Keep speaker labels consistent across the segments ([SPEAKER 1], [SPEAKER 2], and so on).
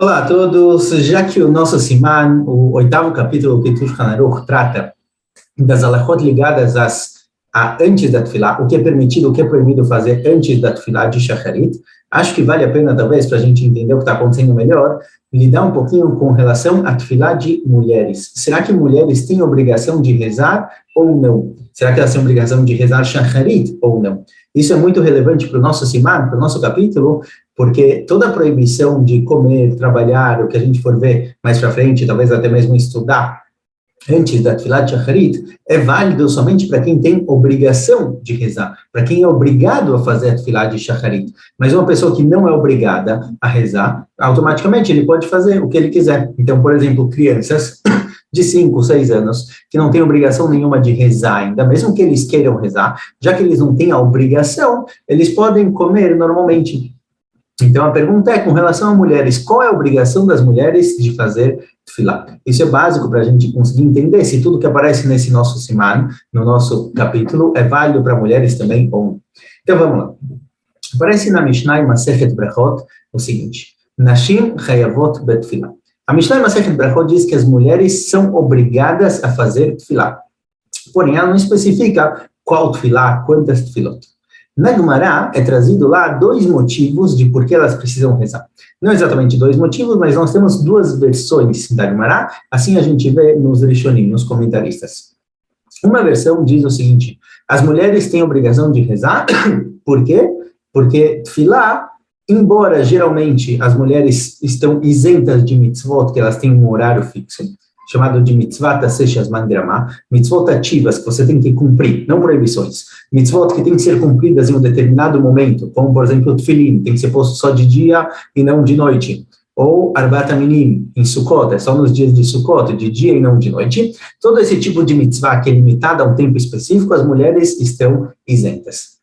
[SPEAKER 1] Olá a todos, já que o nosso Siman, o oitavo capítulo que Shulchan Aruch trata das alachot ligadas antes da Tefilá, o que é permitido, o que é proibido fazer antes da Tefilá de Shacharit, acho que vale a pena, talvez, para a gente entender o que está acontecendo melhor, lidar um pouquinho com relação à Tefilá de mulheres. Será que mulheres têm obrigação de rezar ou não? Será que elas têm obrigação de rezar Shacharit ou não? Isso é muito relevante para o nosso Siman, para o nosso capítulo, porque toda a proibição de comer, trabalhar, o que a gente for ver mais para frente, talvez até mesmo estudar, antes da Tefilá de Shacharit, é válido somente para quem tem obrigação de rezar, para quem é obrigado a fazer a Tefilá de Shacharit. Mas uma pessoa que não é obrigada a rezar, automaticamente ele pode fazer o que ele quiser. Então, por exemplo, crianças de 5, 6 anos, que não têm obrigação nenhuma de rezar ainda, mesmo que eles queiram rezar, já que eles não têm a obrigação, eles podem comer normalmente. Então, a pergunta é, com relação a mulheres, qual é a obrigação das mulheres de fazer tefilá? Isso é básico para a gente conseguir entender se tudo que aparece nesse nosso siman, no nosso capítulo, é válido para mulheres também ou não. Então, vamos lá. Aparece na Mishnah em Masechet Brachot o seguinte: Nashim chayavot betfilá. A Mishnah em Masechet Brachot diz que as mulheres são obrigadas a fazer tefilá. Porém, ela não especifica qual tefilá, quantas tefilot. Na Gemara é trazido lá dois motivos de por que elas precisam rezar. Não exatamente dois motivos, mas nós temos duas versões da Gemara, assim a gente vê nos Rishonim, nos comentaristas. Uma versão diz o seguinte: as mulheres têm obrigação de rezar, por quê? Porque tefilá, embora geralmente as mulheres estão isentas de mitzvot, que elas têm um horário fixo, chamado de mitzvot aseshazman gramá, mitzvot ativas que você tem que cumprir, não proibições. Mitzvot que tem que ser cumpridas em um determinado momento, como, por exemplo, o tefilim, tem que ser posto só de dia e não de noite. Ou Arbat Aminim, em Sukkot, é só nos dias de Sukkot, de dia e não de noite. Todo esse tipo de mitzvah que é limitado a um tempo específico, as mulheres estão isentas.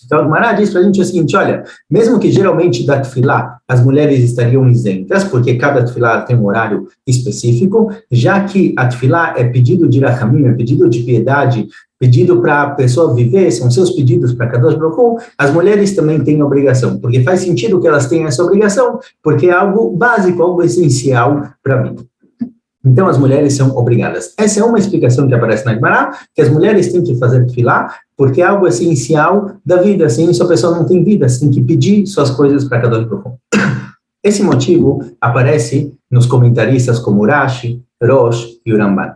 [SPEAKER 1] Então, a Gemara diz para a gente o seguinte: olha, mesmo que geralmente da tefilá as mulheres estariam isentas, porque cada tefilá tem um horário específico, já que a tefilá é pedido de rachamim, é pedido de piedade, pedido para a pessoa viver, são seus pedidos para Kadosh Baruch Hu, as mulheres também têm obrigação, porque faz sentido que elas tenham essa obrigação, porque é algo básico, algo essencial para a vida. Então, as mulheres são obrigadas. Essa é uma explicação que aparece na Gemara, que as mulheres têm que fazer tefilá, porque é algo essencial da vida. Sem isso, a pessoa não tem vida, tem que pedir suas coisas para Kadosh Baruch Hu. Esse motivo aparece nos comentaristas como Rashi, Rosh e o Ramban.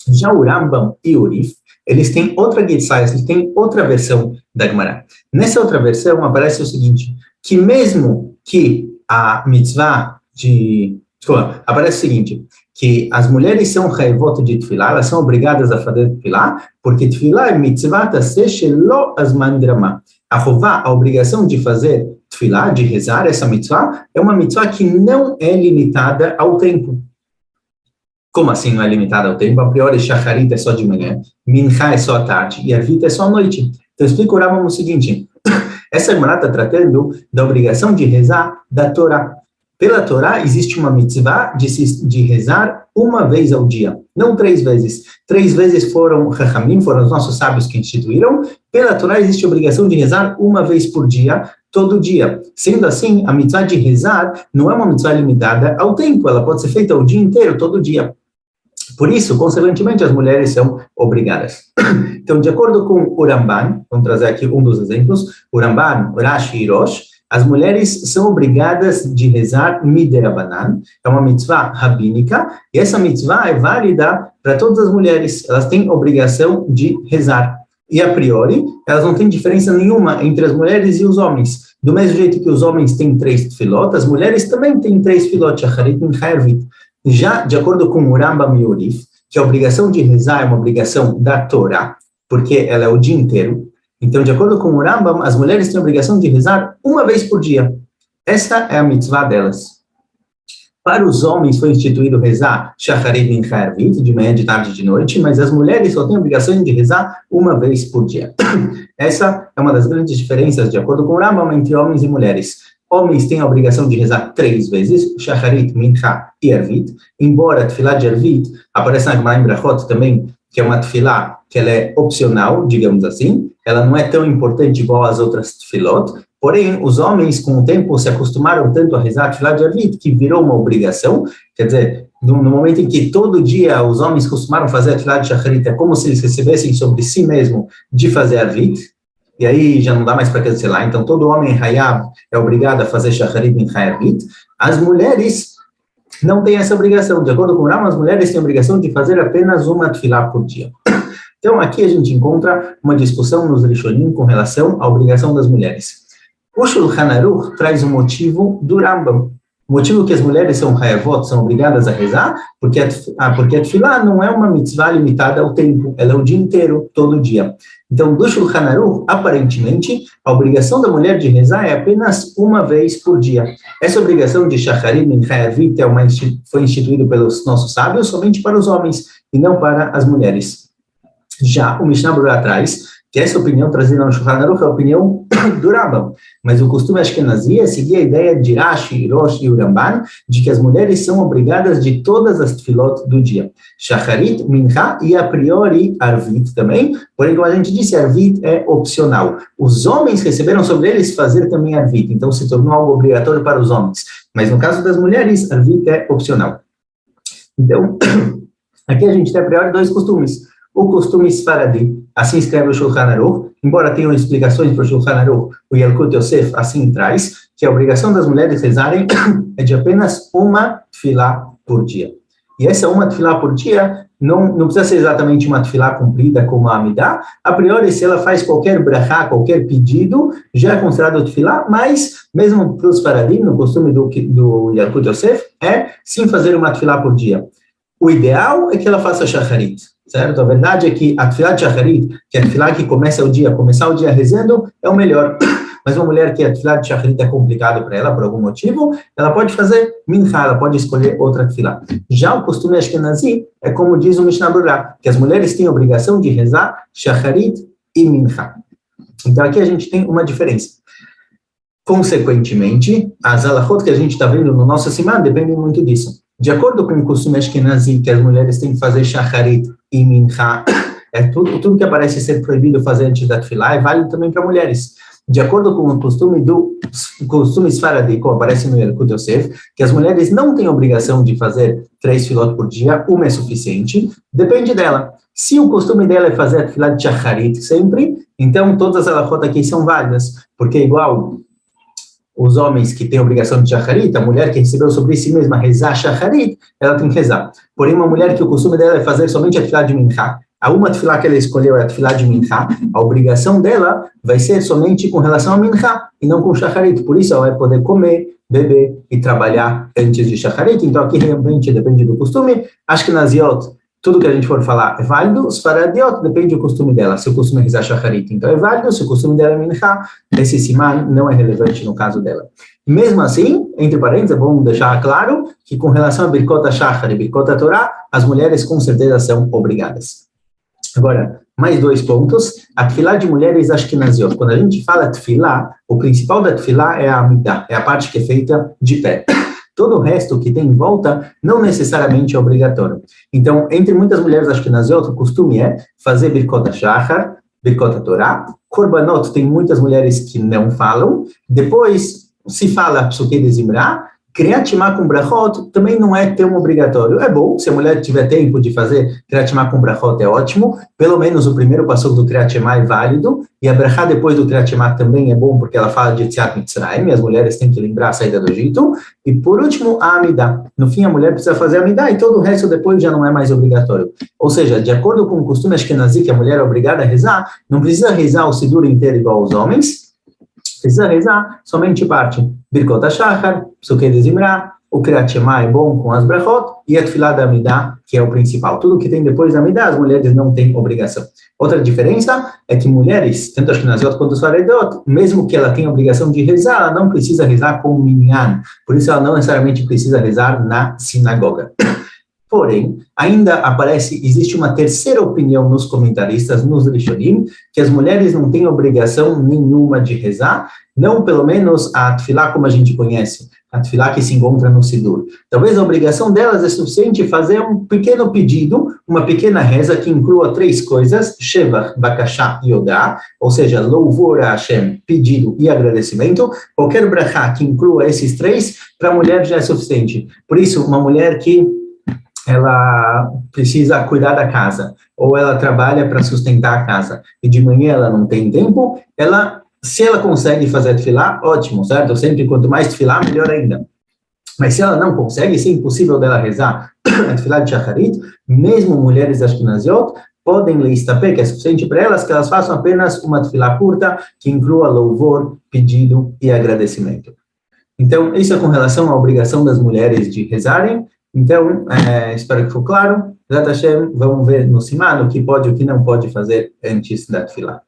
[SPEAKER 1] Já o Rambam e o Rif, eles têm outra Gitzah, eles têm outra versão da Gemara. Nessa outra versão aparece o seguinte, que mesmo que a mitzvah aparece o seguinte, que as mulheres são chaivot de tefilá, elas são obrigadas a fazer tefilá, porque tefilá é mitzvah taseh lo azman grama. A chová, a obrigação de fazer tefilá, de rezar essa mitzvah, é uma mitzvah que não é limitada ao tempo. Como assim não é limitada ao tempo? A priori, shacharit é só de manhã, mincha é só à tarde, e arvit é só à noite. Então, explica o Rambam o seguinte, essa Gemara está tratando da obrigação de rezar da Torá. Pela Torá, existe uma mitzvah de rezar uma vez ao dia, não 3 vezes. 3 vezes foram Chachamim, foram os nossos sábios que instituíram. Pela Torá, existe a obrigação de rezar uma vez por dia, todo dia. Sendo assim, a mitzvah de rezar não é uma mitzvah limitada ao tempo, ela pode ser feita o dia inteiro, todo dia. Por isso, consequentemente, as mulheres são obrigadas. Então, de acordo com o Ramban, vamos trazer aqui um dos exemplos, o Ramban, Rashi e Rosh, as mulheres são obrigadas de rezar miderabanan, é uma mitzvah rabínica, e essa mitzvah é válida para todas as mulheres, elas têm obrigação de rezar. E a priori, elas não têm diferença nenhuma entre as mulheres e os homens. Do mesmo jeito que os homens têm 3 tefilot, as mulheres também têm 3 tefilot, shacharit e arvit. Já, de acordo com o Rambam e o Rif, que a obrigação de rezar é uma obrigação da Torá, porque ela é o dia inteiro. Então, de acordo com o Rambam, as mulheres têm a obrigação de rezar uma vez por dia. Essa é a mitzvah delas. Para os homens foi instituído rezar shacharit e arvit, de manhã, de tarde e de noite, mas as mulheres só têm a obrigação de rezar uma vez por dia. Essa é uma das grandes diferenças, de acordo com o Rambam, entre homens e mulheres. Homens têm a obrigação de rezar 3 vezes, shacharit, mincha e arvit, embora a tefilá de arvit aparece na Gemara em Brachot também, que é uma tefilá que ela é opcional, digamos assim, ela não é tão importante igual as outras tefilot, Porém, os homens, com o tempo, se acostumaram tanto a rezar Tefilá de Arvit, que virou uma obrigação. Quer dizer, no momento em que todo dia os homens costumaram fazer a Tefilá de Shacharit, é como se eles recebessem sobre si mesmo de fazer Arvit, e aí já não dá mais para cancelar. Então, todo homem Hayab é obrigado a fazer Shacharit Mincha Arvit. As mulheres não têm essa obrigação. De acordo com o Rambam, as mulheres têm a obrigação de fazer apenas uma Tefilá por dia. Então, aqui a gente encontra uma discussão nos Rishonim com relação à obrigação das mulheres. O Shulchan Aruch traz um motivo do Rambam. O motivo que as mulheres são hayavot, são obrigadas a rezar, porque a Tefilá não é uma mitzvah limitada ao tempo, ela é o dia inteiro, todo dia. Então, do Shulchan Aruch, aparentemente, a obrigação da mulher de rezar é apenas uma vez por dia. Essa obrigação de Shacharit Mincha Arvit foi instituída pelos nossos sábios somente para os homens, e não para as mulheres. Já o Mishnah Berurah traz que essa opinião trazida no Shulchan Aruch é a opinião do Rambam, mas o costume ashkenazi é seguir a ideia de Rashi, Rosh e Ramban, de que as mulheres são obrigadas de todas as tefilot do dia. Shacharit, Mincha e a priori Arvit também, porém, como a gente disse, Arvit é opcional. Os homens receberam sobre eles fazer também Arvit, então se tornou algo obrigatório para os homens, mas no caso das mulheres, Arvit é opcional. Então, aqui a gente tem a priori dois costumes. O costume Sfaradi, assim escreve o Shulchan Aruch, embora tenham explicações para o Shulchan Aruch, o Yalkut Yosef assim traz, que a obrigação das mulheres rezarem é de apenas uma tefilá por dia. E essa uma tefilá por dia não precisa ser exatamente uma tefilá cumprida como a Amidah. A priori, se ela faz qualquer brachá, qualquer pedido, já é considerado tefilá, mas mesmo para os faradim, no costume do Yalkut Yosef, é sim fazer uma tefilá por dia. O ideal é que ela faça shacharit, certo? A verdade é que a tefilá de shacharit, que é a tefilá que começar o dia rezando, é o melhor. Mas uma mulher que a tefilá de shacharit é complicado para ela, por algum motivo, ela pode fazer mincha, ela pode escolher outra tefilá. Já o costume ashkenazi é como diz o Mishnah Berurah, que as mulheres têm a obrigação de rezar shacharit e mincha. Então aqui a gente tem uma diferença. Consequentemente, as halachot que a gente está vendo no nosso siman dependem muito disso. De acordo com o costume ashkenazi, que as mulheres têm que fazer shacharit e mincha, tudo que aparece ser proibido fazer antes da tefilá é válido também para mulheres. De acordo com o costume Sfaradi, como aparece no Yalkut Yosef, que as mulheres não têm obrigação de fazer 3 tefilot por dia, uma é suficiente, depende dela. Se o costume dela é fazer a tefilá de shacharit sempre, então todas as halachot aqui são válidas, porque igual os homens que têm obrigação de shacharit, a mulher que recebeu sobre si mesma rezar shacharit, ela tem que rezar. Porém, uma mulher que o costume dela é fazer somente a tefilá de mincha, a uma tefilá que ela escolheu é a tefilá de mincha, a obrigação dela vai ser somente com relação a mincha e não com shacharit. Por isso, ela vai poder comer, beber e trabalhar antes de shacharit. Então, aqui realmente depende do costume. Ashkenaziot, tudo que a gente for falar é válido. Os Sfaradiot, depende do costume dela. Se o costume é rezar shacharit, então é válido. Se o costume dela é mincha, esse siman não é relevante no caso dela. Mesmo assim, entre parênteses, é bom deixar claro que com relação a Birkot HaShachar e Birkot HaTorah, as mulheres com certeza são obrigadas. Agora, mais 2 pontos. A tefilá de mulheres ashkenaziot. Quando a gente fala tefilá, o principal da tefilá é a amidah, é a parte que é feita de pé. Todo o resto que tem em volta não necessariamente é obrigatório. Então, entre muitas mulheres ashkenaziot, o costume é fazer Birkot HaShachar, Birkot HaTorah. Korbanot, tem muitas mulheres que não falam. Depois, se fala Psukei de Zimra. Kriyat Shema com brachot também não é tão obrigatório. É bom, se a mulher tiver tempo de fazer Kriyat Shema com brachot é ótimo. Pelo menos o primeiro passo do Kriyat Shema é válido. E a brachá depois do Kriyat Shema também é bom, porque ela fala de Yetziat Mitzrayim, e as mulheres têm que lembrar a saída do Egito. E por último, a Amidah. No fim, a mulher precisa fazer a Amidah e todo o resto depois já não é mais obrigatório. Ou seja, de acordo com o costume ashkenazi que a mulher é obrigada a rezar, não precisa rezar o Sidur inteiro igual aos homens, precisa rezar somente parte. Birkot HaShachar, Psukei de Zimra, o Kriyat Shema é bom com as brachot, e a tefilá da Amidah, que é o principal. Tudo que tem depois da Amidah, as mulheres não têm obrigação. Outra diferença é que mulheres, tanto as Ashkenaziot quanto as Sfaradiot, mesmo que ela tenha obrigação de rezar, ela não precisa rezar com o minyan. Por isso, ela não necessariamente precisa rezar na sinagoga. Porém, ainda existe uma terceira opinião nos comentaristas, nos Rishonim, que as mulheres não têm obrigação nenhuma de rezar, não pelo menos a tefilá como a gente conhece, a tefilá que se encontra no Sidur. Talvez a obrigação delas é suficiente fazer um pequeno pedido, uma pequena reza que inclua 3 coisas, Shevach, Bakashá e Odá, ou seja, louvor a Hashem, pedido e agradecimento. Qualquer brachá que inclua esses 3, para a mulher já é suficiente. Por isso, uma mulher que ela precisa cuidar da casa, ou ela trabalha para sustentar a casa, e de manhã ela não tem tempo, se ela consegue fazer tefilá, ótimo, certo? Sempre, quanto mais tefilá, melhor ainda. Mas se ela não consegue, se é impossível dela rezar a tefilá de Shacharit, mesmo mulheres ashkenaziot podem leistapé, que é suficiente para elas, que elas façam apenas uma tefilá curta, que inclua louvor, pedido e agradecimento. Então, isso é com relação à obrigação das mulheres de rezarem. Então, espero que ficou claro. Zat Hashem, vamos ver no Siman o que pode e o que não pode fazer antes da tefilá.